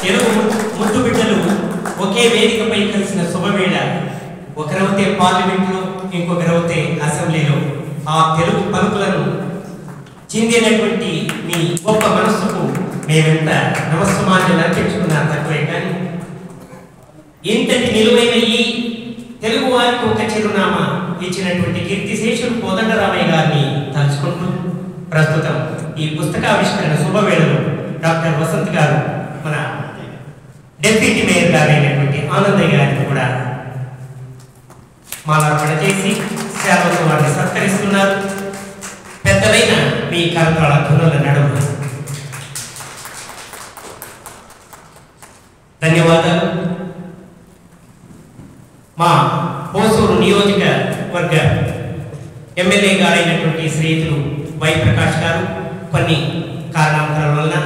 తెలుగు ముద్దు బిడ్డలు ఒకే వేదికపై కలిసిన శుభవేళ. ఒకరవుతే పార్లమెంట్లో, ఇంకొకరవుతే అసెంబ్లీలో. ఆ తెలుగు పలుకులను చెందినటువంటి మీ గొప్ప మనస్సుకు మేమెంత నమస్సమాన్యాలు అర్పించుకున్నా తక్కువే. కానీ ఇంతటి నిలువైన ఈ తెలుగు వారికి ఒక చిరునామా ఇచ్చినటువంటి కీర్తిశేషులు కోదండరామయ్య గారిని తలుచుకుంటూ ప్రస్తుతం ఈ పుస్తకావిష్కరణ శుభవేళలో డాక్టర్ వసంత్ గారు మన డిప్యూటీ మేయర్ గారు అయినటువంటి ఆనందయ్య గారిని కూడా మాలార్పణ చేసి సేవలతో వారిని సత్కరిస్తున్నారు. పెద్దలైన మీ కరతాళ ధ్వనుల నడుమ ధన్యవాదాలు. మా హోసూరు నియోజకవర్గ ఎమ్మెల్యే గారైనటువంటి శ్రీయుతులు వై ప్రకాష్ గారు కొన్ని కారణాంతరాల వలన